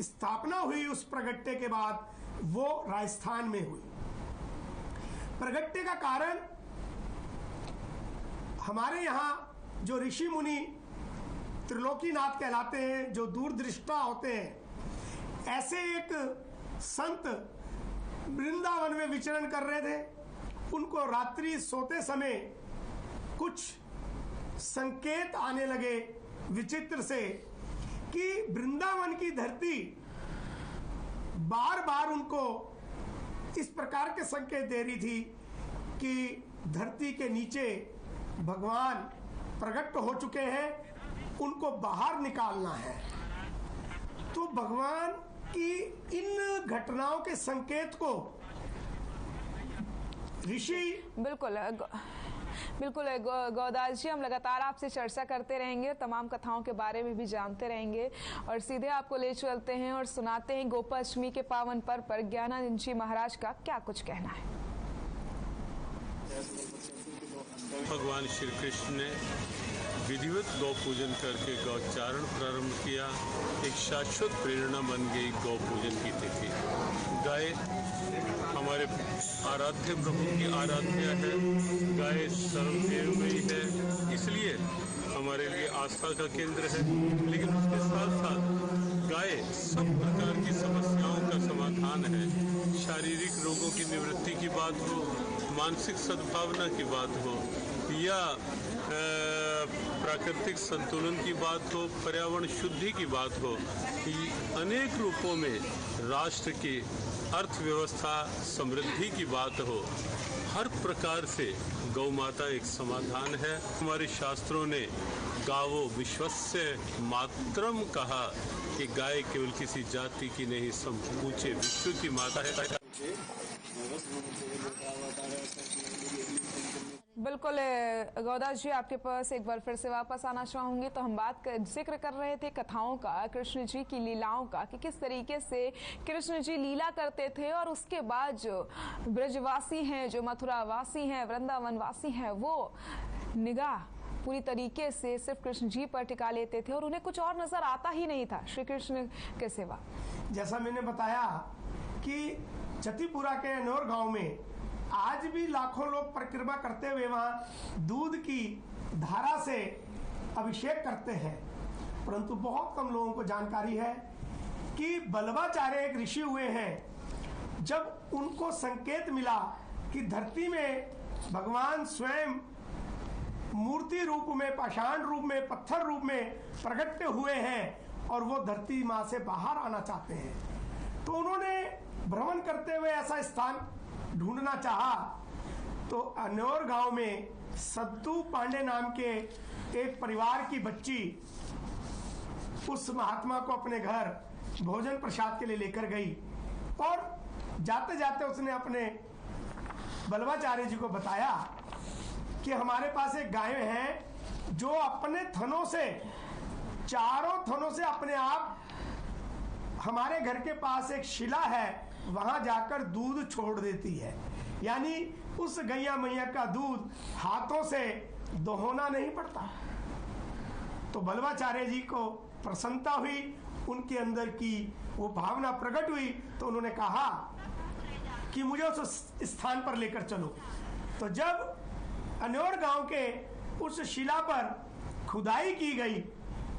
[SPEAKER 4] स्थापना हुई उस प्रगट्य के बाद, वो राजस्थान में हुई। प्रगट्य का कारण हमारे यहाँ जो ऋषि मुनि त्रिलोकीनाथ कहलाते हैं, जो दूरदृष्टा होते हैं, ऐसे एक संत वृंदावन में विचरण कर रहे थे। उनको रात्रि सोते समय कुछ संकेत आने लगे विचित्र से कि वृंदावन की धरती बार बार उनको इस प्रकार के संकेत दे रही थी कि धरती के नीचे भगवान प्रकट हो चुके हैं, उनको बाहर निकालना है। तो भगवान की इन घटनाओं के संकेत को ऋषि
[SPEAKER 1] बिल्कुल गौदास जी, हम लगातार आपसे चर्चा करते रहेंगे, तमाम कथाओं के बारे में भी जानते रहेंगे और सीधे आपको ले चलते हैं और सुनाते हैं गोपाष्टमी के पावन पर्व पर ज्ञानानंद जी महाराज का क्या कुछ कहना है।
[SPEAKER 12] भगवान श्री कृष्ण ने विधिवत गौ पूजन करके गौचारण प्रारंभ किया। एक शाश्वत प्रेरणा बन गई गौ पूजन की तिथि। गाय हमारे आराध्य प्रभु की आराध्य है, गाय सर्वदेवमयी है, इसलिए हमारे लिए आस्था का केंद्र है। लेकिन उसके साथ साथ गाय सब प्रकार की समस्याओं का समाधान है। शारीरिक रोगों की निवृत्ति की बात हो, मानसिक सद्भावना की बात हो, या प्राकृतिक संतुलन की बात हो, पर्यावरण शुद्धि की बात हो, अनेक रूपों में राष्ट्र की अर्थव्यवस्था समृद्धि की बात हो, हर प्रकार से गौ माता एक समाधान है। हमारे शास्त्रों ने गावो विश्वस्य मातरम कहा कि गाय केवल किसी जाति की नहीं, समूचे विश्व की माता है।
[SPEAKER 1] बिल्कुल गौदास जी, आपके पास एक बार फिर से वापस आना चाहूंगी। तो हम जिक्र कर रहे थे कथाओं का, कृष्ण जी की लीलाओं का, कि किस तरीके से कृष्ण जी लीला करते थे और उसके बाद जो ब्रजवासी हैं, जो मथुरा वासी हैं, वृंदावन वासी हैं, वो निगाह पूरी तरीके से सिर्फ कृष्ण जी पर टिका लेते थे और उन्हें कुछ और नजर आता ही नहीं था श्री कृष्ण के सिवा।
[SPEAKER 4] जैसा मैंने बताया कि जतिपुरा के अनोर गांव में आज भी लाखों लोग परिक्रमा करते हुए वहां दूध की धारा से अभिषेक करते हैं, परंतु बहुत कम लोगों को जानकारी है कि बल्लभाचार्य एक ऋषि हुए हैं। जब उनको संकेत मिला कि धरती में भगवान स्वयं मूर्ति रूप में, पाषाण रूप में, पत्थर रूप में प्रकट हुए हैं और वो धरती माँ से बाहर आना चाहते हैं, तो उन्होंने भ्रमण करते हुए ऐसा स्थान ढूंढना चाहा। तो अनोर गांव में सद्दू पांडे नाम के एक परिवार की बच्ची उस महात्मा को अपने घर भोजन प्रसाद के लिए लेकर गई और जाते जाते उसने अपने बल्लभाचार्य जी को बताया कि हमारे पास एक गाय है जो अपने थनों से, चारों थनों से अपने आप हमारे घर के पास एक शिला है, वहां जाकर दूध छोड़ देती है। यानी उस गैया मैया का दूध हाथों से दोहना नहीं पड़ता। तो बल्लभाचार्य जी को प्रसन्नता हुई, उनके अंदर की वो भावना प्रकट हुई, तो उन्होंने कहा कि मुझे उस स्थान पर लेकर चलो। तो जब अनोर गांव के उस शिला पर खुदाई की गई,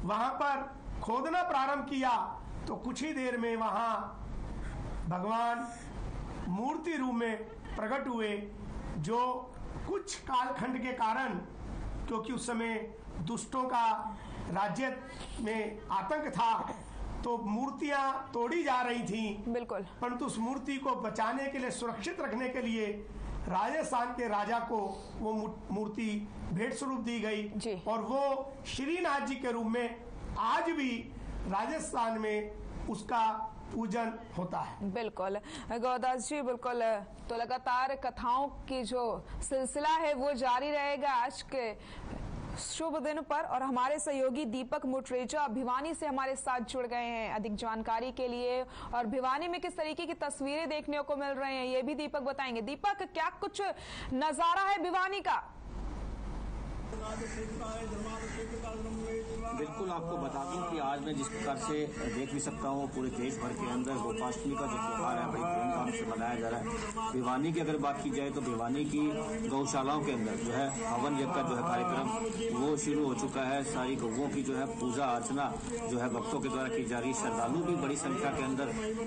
[SPEAKER 4] वहां पर खोदना प्रारंभ किया, तो कुछ ही देर में वहां भगवान मूर्ति रूप में प्रकट हुए, जो कुछ कालखंड के कारण, क्योंकि उस समय दुष्टों का राज्य में आतंक था, तो मूर्तियां तोड़ी जा रही थीं।
[SPEAKER 1] बिल्कुल।
[SPEAKER 4] परंतु उस मूर्ति को बचाने के लिए, सुरक्षित रखने के लिए राजस्थान के राजा को वो मूर्ति भेंट स्वरूप दी गई और वो श्रीनाथ जी के रूप में आज भी राजस्थान में उसका पूजन होता है।
[SPEAKER 1] बिल्कुल गौदास जी, बिल्कुल। तो लगातार कथाओं की जो सिलसिला है वो जारी रहेगा। आज के शुभ दिन पर और हमारे सहयोगी दीपक मुटरेजा भिवानी से हमारे साथ जुड़ गए हैं अधिक जानकारी के लिए। और भिवानी में किस तरीके की तस्वीरें देखने को मिल रही हैं ये भी दीपक बताएंगे। दीपक, क्या कुछ नजारा है भिवानी का?
[SPEAKER 13] बिल्कुल, आपको बता दूं कि आज मैं जिस प्रकार से देख भी सकता हूँ पूरे देश भर के अंदर गोपाष्टमी का जो त्योहार है बड़ी धूमधाम से मनाया जा रहा है। भिवानी की अगर बात की जाए तो भिवानी की गौशालाओं के अंदर जो है हवन यज्ञ का जो है कार्यक्रम वो शुरू हो चुका है। सारी गौओं की जो है पूजा अर्चना जो है भक्तों के द्वारा की जा रही है। श्रद्धालु भी बड़ी संख्या के अंदर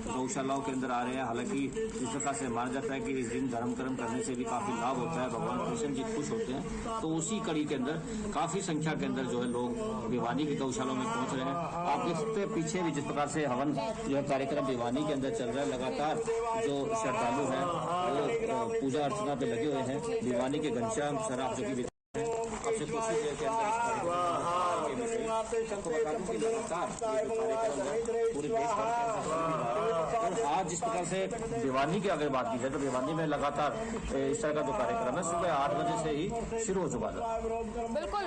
[SPEAKER 13] गौशालाओं के अंदर आ रहे हैं। हालांकि इस प्रकार से माना जाता है कि इस दिन धर्म कर्म करने से भी काफी लाभ होता है, भगवान कृष्ण जी खुश होते हैं। तो उसी कड़ी के अंदर काफी संख्या के अंदर जो है लोग भिवानी की गौशालाओं में पहुंच रहे हैं। आप देख सकते हैं पीछे भी जिस प्रकार से हवन जो है कार्यक्रम भिवानी के अंदर चल रहा है। लगातार जो श्रद्धालु हैं वो पूजा अर्चना पे लगे हुए हैं। भिवानी के घनश्याम सराफ जो कि आपसे कोशिश है कि पूरे देश भर आज जिस प्रकार से भिवानी की अगर बात की जाए तो भिवानी में लगातार इस तरह का जो कार्यक्रम है सुबह 8 बजे से ही शुरू हो चुका था।
[SPEAKER 1] बिल्कुल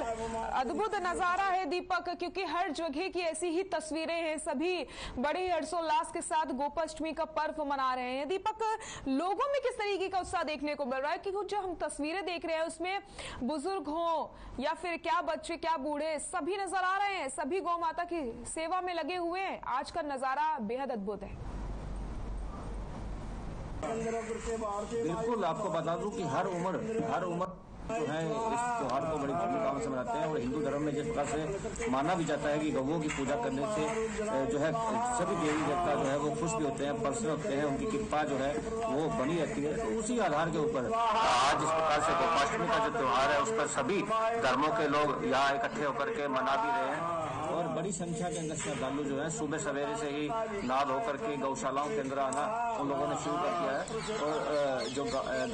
[SPEAKER 1] अद्भुत नजारा है दीपक, क्योंकि हर जगह की ऐसी ही तस्वीरें हैं। सभी बड़े हर्षोल्लास के साथ गोपाष्टमी का पर्व मना रहे हैं। दीपक, लोगों में किस तरीके का उत्साह देखने को मिल रहा है? क्योंकि जो हम तस्वीरें देख रहे हैं उसमें बुजुर्ग हो या फिर क्या बच्चे क्या बूढ़े सभी नजर आ रहे हैं, सभी गौ माता की सेवा में लगे हुए हैं। आज का नजारा बेहद अद्भुत है।
[SPEAKER 13] बिल्कुल, आपको बता दूं कि हर उम्र जो है इस त्योहार को बड़ी धूमधाम से मनाते हैं। और हिंदू धर्म में जिस प्रकार से माना भी जाता है कि गौओं की पूजा करने से जो है सभी देवी देवता जो है वो खुश भी होते हैं, प्रसन्न होते हैं, उनकी कृपा जो है वो बनी रहती है। तो उसी आधार के ऊपर आज जिस प्रकार से गोपाष्टमी का जो त्योहार है उस पर सभी धर्मों के लोग यहाँ इकट्ठे होकर के मना भी रहे हैं। और बड़ी संख्या के अंदर श्रद्धालु जो है सुबह सवेरे से ही नहा धो करके गौशालाओं के अंदर आना उन लोगों ने शुरू कर दिया है। और जो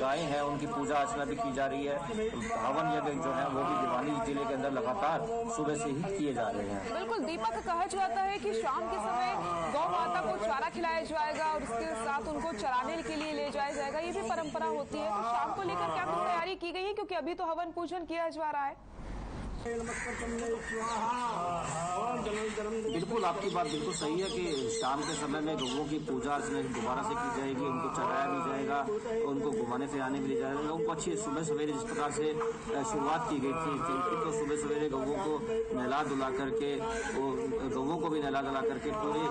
[SPEAKER 13] गायें हैं उनकी पूजा अर्चना भी की जा रही है। हवन यज्ञ जो है वो भी भिवानी जिले के अंदर लगातार सुबह से ही किए जा रहे हैं।
[SPEAKER 1] बिल्कुल दीपक, कहा जाता है कि शाम के समय गौ माता को चारा खिलाया जाएगा और उसके साथ उनको चराने के लिए ले जाया जाएगा, ये भी परंपरा होती है। तो शाम को लेकर क्या कुछ तैयारी की गई है? क्योंकि अभी तो हवन पूजन किया जा रहा है।
[SPEAKER 13] बिल्कुल, आपकी बात बिल्कुल सही है कि शाम के समय में गौओं की पूजा अर्चना दोबारा से की जाएगी, उनको चराया भी जाएगा, उनको घुमाने फिराने भी जाएगा। लोगों को अच्छी सुबह सवेरे जिस प्रकार से शुरुआत की गई थी तो सुबह सवेरे गौओं को नहला धुला करके गौओं को भी नहला धुला करके पूरी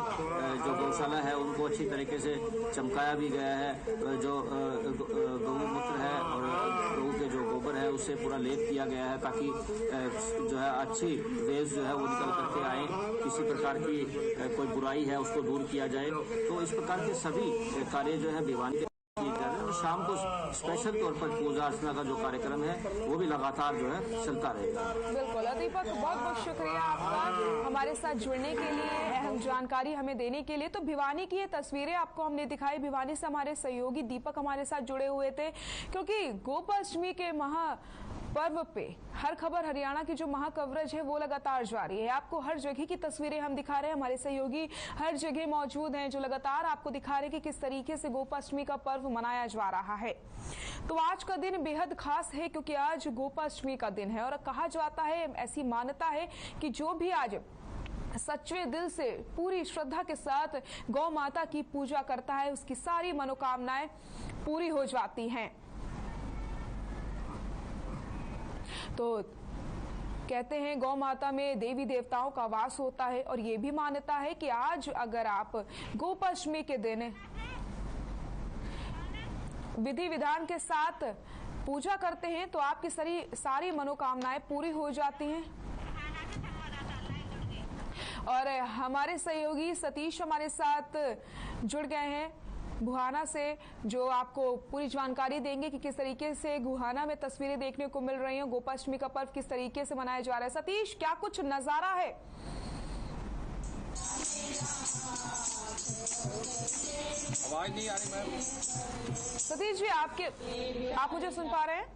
[SPEAKER 13] जो गौशाला है उनको अच्छी तरीके से चमकाया भी गया है। जो गौमूत्र है और गऊ के जो गोबर है उससे पूरा लेप किया गया है ताकि जो है अच्छी वेव्स जो है वो निकल करके आए, किसी प्रकार की कोई बुराई है उसको दूर किया जाए। तो इस प्रकार के सभी कार्य जो है भिवानी के किए जा रहे हैं। और शाम को स्पेशल तौर पर पूजा अर्चना का जो कार्यक्रम है वो भी लगातार जो है चलता रहेगा।
[SPEAKER 1] बिल्कुल दीपक, बहुत बहुत शुक्रिया आपका हमारे साथ जुड़ने के लिए, अहम जानकारी हमें देने के लिए। तो भिवानी की ये तस्वीरें आपको हमने दिखाई। भिवानी से हमारे सहयोगी दीपक हमारे साथ जुड़े हुए थे, क्योंकि गोपाष्टमी के पर्व पे हर खबर हरियाणा की जो महा कवरेज है वो लगातार जारी है। आपको हर जगह की तस्वीरें हम दिखा रहे हैं, हमारे सहयोगी हर जगह मौजूद हैं जो लगातार आपको दिखा रहे हैं कि किस तरीके से गोपाष्टमी का पर्व मनाया जा रहा है। तो आज का दिन बेहद खास है क्योंकि आज गोपाष्टमी का दिन है और कहा जाता है, ऐसी मान्यता है कि जो भी आज सच्चे दिल से पूरी श्रद्धा के साथ गौ माता की पूजा करता है उसकी सारी मनोकामनाएं पूरी हो जाती हैं। तो कहते हैं गौ माता में देवी देवताओं का वास होता है और ये भी मान्यता है कि आज अगर आप गोपाष्टमी के दिन विधि विधान के साथ पूजा करते हैं तो आपकी सारी मनोकामनाएं पूरी हो जाती हैं। और हमारे सहयोगी सतीश हमारे साथ जुड़ गए हैं गुहाना से, जो आपको पूरी जानकारी देंगे कि किस तरीके से गुहाना में तस्वीरें देखने को मिल रही हैं, गोपाष्टमी का पर्व किस तरीके से मनाया जा रहा है। सतीश, क्या कुछ नजारा है?
[SPEAKER 6] आवाज नहीं आ रही मैम।
[SPEAKER 1] सतीश जी, आप मुझे सुन पा रहे हैं?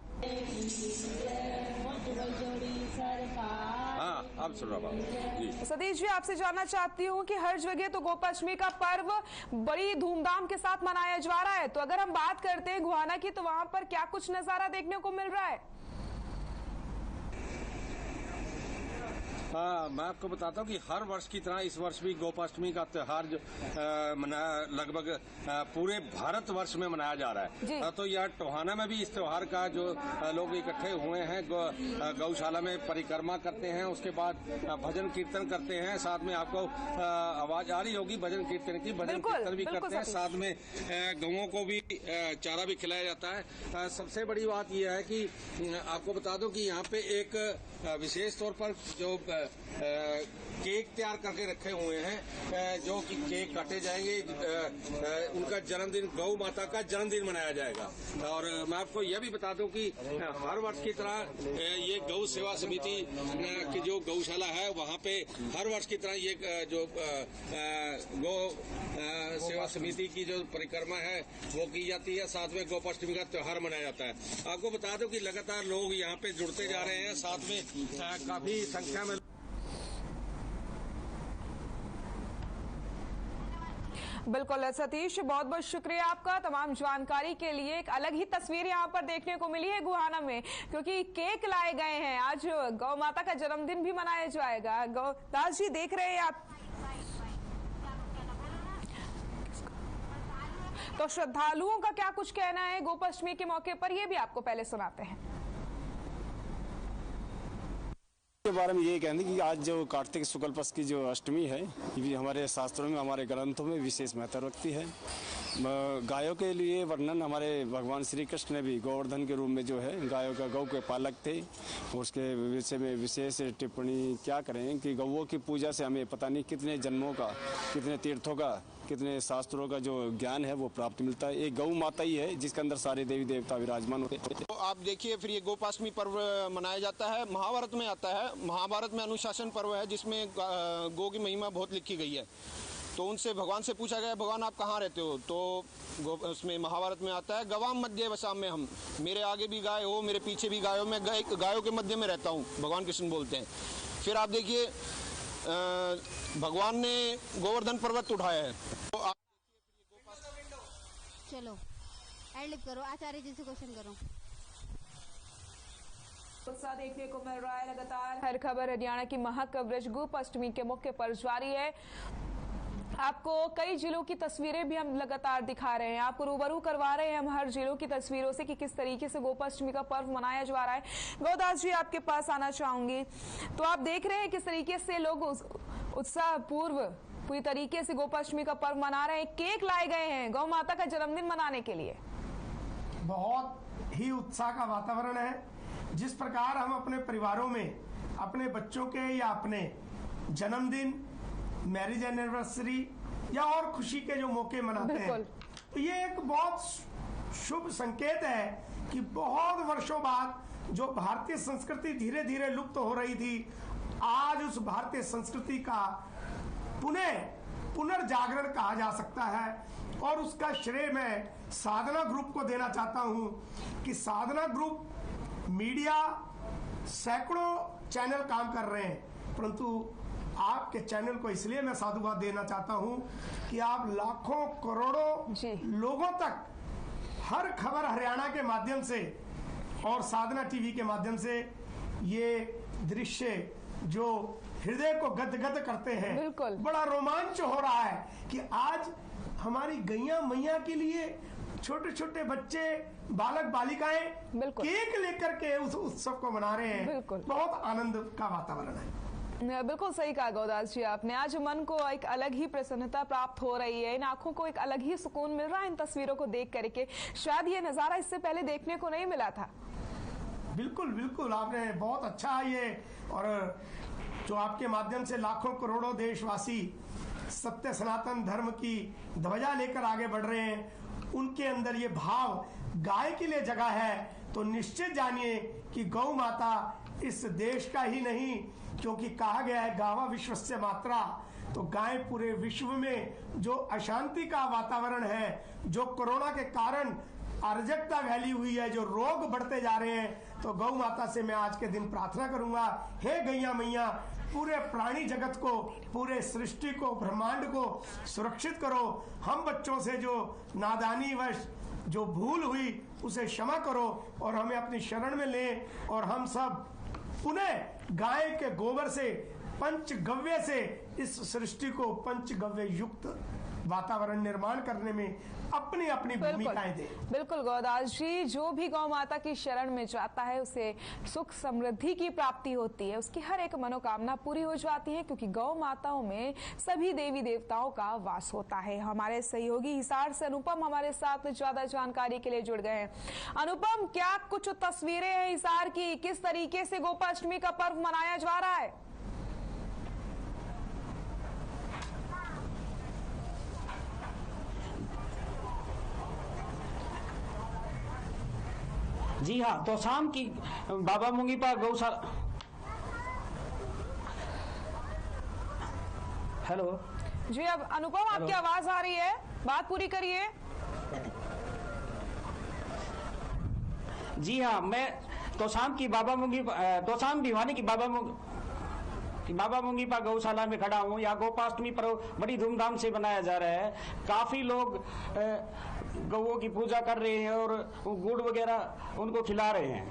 [SPEAKER 6] हाँ, अब सुन रहा हूँ।
[SPEAKER 1] सतीश जी, आपसे जानना चाहती हूँ कि हर जगह तो गोपाष्टमी का पर्व बड़ी धूमधाम के साथ मनाया जा रहा है, तो अगर हम बात करते हैं गुहाना की तो वहाँ पर क्या कुछ नजारा देखने को मिल रहा है?
[SPEAKER 5] मैं आपको बताता हूँ कि हर वर्ष की तरह इस वर्ष भी गोपाष्टमी का त्योहार जो लगभग पूरे भारत वर्ष में मनाया जा रहा है। तो यह टोहाना में भी इस त्योहार का जो लोग इकट्ठे हुए हैं, गौशाला में परिक्रमा करते हैं, उसके बाद भजन कीर्तन करते हैं। साथ में आपको आवाज आ रही होगी भजन कीर्तन की, भजन कीर्तन भी करते हैं, साथ में गौओं को भी चारा भी खिलाया जाता है। सबसे बड़ी बात यह है कि आपको बता दूं कि यहाँ पे एक विशेष तौर पर जो केक तैयार करके रखे हुए हैं, जो कि केक काटे जाएंगे, उनका जन्मदिन, गौ माता का जन्मदिन मनाया जाएगा। और मैं आपको यह भी बता दूं कि हर वर्ष की तरह ये गौ सेवा समिति की जो गौशाला है वहाँ पे हर वर्ष की तरह ये जो गौ सेवा समिति की जो परिक्रमा है वो की जाती है, साथ में गोपाष्टमी का त्योहार मनाया जाता है। आपको बता दूं कि लगातार लोग यहाँ पे जुड़ते जा रहे हैं, साथ में काफी संख्या में।
[SPEAKER 1] बिल्कुल सतीश, बहुत बहुत शुक्रिया आपका तमाम जानकारी के लिए। एक अलग ही तस्वीर यहाँ पर देखने को मिली है गुहाना में, क्योंकि केक लाए गए हैं। आज गौ माता का जन्मदिन भी मनाया जाएगा। गौदास जी देख रहे हैं आप, तो श्रद्धालुओं का क्या कुछ कहना है गोपाष्टमी के मौके पर, ये भी आपको पहले सुनाते हैं।
[SPEAKER 14] के बारे में यही कहने कि आज जो कार्तिक शुक्ल पक्ष की जो अष्टमी है, ये हमारे शास्त्रों में, हमारे ग्रंथों में विशेष महत्व रखती है। गायों के लिए वर्णन हमारे भगवान श्री कृष्ण ने भी गोवर्धन के रूप में जो है गायों का, गौ के पालक थे, उसके विषय में विशेष टिप्पणी क्या करें कि गौओं की पूजा से हमें पता नहीं कितने जन्मों का, कितने तीर्थों का, कितने शास्त्रों का जो ज्ञान है वो प्राप्त मिलता है। एक गौ माता ही है जिसके अंदर सारे देवी देवता विराजमान होते हैं।
[SPEAKER 15] तो आप देखिए, फिर ये गोपाष्टमी पर्व मनाया जाता है, महाभारत में आता है। महाभारत में अनुशासन पर्व है जिसमें गौ की महिमा बहुत लिखी गई है। तो उनसे भगवान से पूछा गया, भगवान आप कहाँ रहते हो? तो उसमें महाभारत में आता है, गवाम मध्य वसाम में हम, मेरे आगे भी गाय हो, मेरे पीछे भी गाय हो, मैं गायों के मध्य में रहता हूँ, भगवान कृष्ण बोलते हैं। फिर आप देखिए भगवान ने गोवर्धन पर्वत उठाया है। तो आप
[SPEAKER 10] चलो एड लिप करो, आचार्य जी से क्वेश्चन करो।
[SPEAKER 1] उत्साह देखने को मिल रहा है लगातार। हर खबर हरियाणा की महा कवरेज गोपाष्टमी के मौके पर जारी है। आपको कई जिलों की तस्वीरें भी हम लगातार दिखा रहे हैं, आपको रूबरू करवा रहे हैं हम हर जिलों की तस्वीरों से कि किस तरीके से गोपाष्टमी का पर्व मनाया जा रहा है। गौदास जी आपके पास आना चाहूंगी, तो आप देख रहे हैं किस तरीके से लोग उत्साह पूर्व पूरी तरीके से गोपाष्टमी का पर्व मना रहे हैं। केक लाए गए हैं गौ माता का जन्मदिन मनाने के लिए।
[SPEAKER 4] बहुत ही उत्साह का वातावरण है। जिस प्रकार हम अपने परिवारों में अपने बच्चों के या अपने जन्मदिन, मैरिज एनिवर्सरी या और खुशी के जो मौके मनाते हैं, तो ये एक बहुत शुभ संकेत है कि बहुत वर्षों बाद जो भारतीय संस्कृति धीरे धीरे लुप्त हो रही थी, आज उस भारतीय संस्कृति का पुनर्जागरण कहा जा सकता है। और उसका श्रेय मैं साधना ग्रुप को देना चाहता हूं कि साधना ग्रुप मीडिया सैकड़ों चैनल काम कर रहे हैं, परंतु आपके चैनल को इसलिए मैं साधुवाद देना चाहता हूं कि आप लाखों करोड़ों लोगों तक हर खबर हरियाणा के माध्यम से और साधना टीवी के माध्यम से ये दृश्य जो हृदय को गदगद करते हैं, बिल्कुल बड़ा रोमांच हो रहा है कि आज हमारी गैया मैया के लिए छोटे छोटे बच्चे, बालक बालिकाएं केक लेकर के उस उत्सव को मना रहे हैं। बहुत आनंद का वातावरण है।
[SPEAKER 1] बिल्कुल सही कहा गौदास जी आपने। आज मन को एक अलग ही प्रसन्नता प्राप्त हो रही है, इन आंखों को एक अलग ही सुकून मिल रहा है इन तस्वीरों को देख करके। शायद ये नजारा इससे पहले देखने को नहीं मिला था।
[SPEAKER 4] बिल्कुल बिल्कुल, आपने बहुत अच्छा ये, और जो आपके माध्यम से लाखों करोड़ों देशवासी सत्य सनातन धर्म की ध्वजा लेकर आगे बढ़ रहे हैं, उनके अंदर ये भाव गाय के लिए जगह है, तो निश्चित जानिए कि गौ माता इस देश का ही नहीं, क्योंकि कहा गया है गावा विश्वस्य मात्रा, तो गाय पूरे विश्व में जो अशांति का वातावरण है, जो कोरोना के कारण अराजकता फैली हुई है, जो रोग बढ़ते जा रहे हैं, तो गौ माता से मैं आज के दिन प्रार्थना करूंगा, हे गैया मैया पूरे प्राणी जगत को, पूरे सृष्टि को, ब्रह्मांड को सुरक्षित करो। हम बच्चों से जो नादानी वश जो भूल हुई उसे क्षमा करो और हमें अपनी शरण में ले, और हम सब पुनः गाय के गोबर से पंचगव्य से इस सृष्टि को पंचगव्य युक्त वातावरण निर्माण करने में अपनी अपनी भूमिकाएं दे।
[SPEAKER 1] बिल्कुल गौदास जी, जो भी गौ माता की शरण में जाता है उसे सुख समृद्धि की प्राप्ति होती है, उसकी हर एक मनोकामना पूरी हो जाती है, क्योंकि गौ माताओं में सभी देवी देवताओं का वास होता है। हमारे सहयोगी हिसार से अनुपम हमारे साथ ज्यादा जानकारी के लिए जुड़ गए हैं। अनुपम, क्या कुछ तस्वीरें हैं हिसार की, किस तरीके से गोपाष्टमी का पर्व मनाया जा रहा है?
[SPEAKER 16] जी हाँ, तो शाम की बाबा मुंगीपा गौशाला। हेलो
[SPEAKER 1] जी, अब अनुपम आपकी आवाज आ रही है, बात पूरी करिए।
[SPEAKER 16] जी हाँ, मैं तोशाम की बाबा मुंगी तोशाम भिवानी की बाबा मुंगीपा गौशाला में खड़ा हूँ। यहाँ गोपाष्टमी पर्व बड़ी धूमधाम से मनाया जा रहा है। काफी लोग गौओं की पूजा कर रहे हैं और गुड़ वगैरह उनको खिला रहे हैं।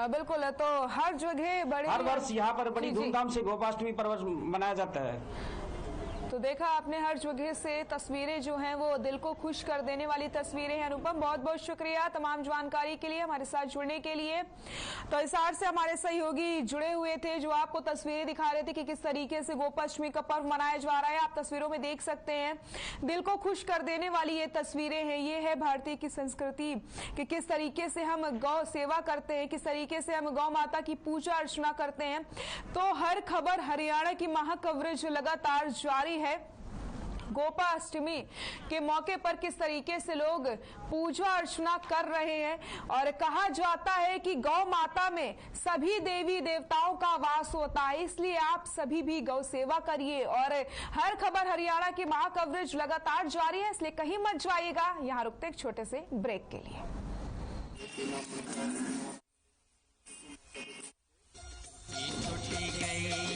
[SPEAKER 1] बिल्कुल, तो हर जगह
[SPEAKER 16] हर वर्ष यहाँ पर बड़ी धूमधाम से गोपाष्टमी पर्व मनाया जाता है।
[SPEAKER 1] तो देखा आपने, हर जगह से तस्वीरें जो हैं वो दिल को खुश कर देने वाली तस्वीरें हैं। अनुपम, बहुत बहुत शुक्रिया तमाम जानकारी के लिए, हमारे साथ जुड़ने के लिए। तो हिसार से हमारे सहयोगी जुड़े हुए थे जो आपको तस्वीरें दिखा रहे थे कि किस तरीके से गोपाष्टमी का पर्व मनाया जा रहा है। आप तस्वीरों में देख सकते हैं, दिल को खुश कर देने वाली ये तस्वीरें हैं। ये है भारतीय की संस्कृति कि किस तरीके से हम गौ सेवा करते हैं, किस तरीके से हम गौ माता की पूजा अर्चना करते हैं। तो हर खबर हरियाणा की महा कवरेज लगातार जारी है। गोपाष्टमी के मौके पर किस तरीके से लोग पूजा अर्चना कर रहे हैं, और कहा जाता है कि गौ माता में सभी देवी देवताओं का वास होता है, इसलिए आप सभी भी गौ सेवा करिए। और हर खबर हरियाणा की महा कवरेज लगातार जारी है, इसलिए कहीं मत जाइएगा। यहाँ रुकते एक छोटे से ब्रेक के लिए।
[SPEAKER 2] छूट गई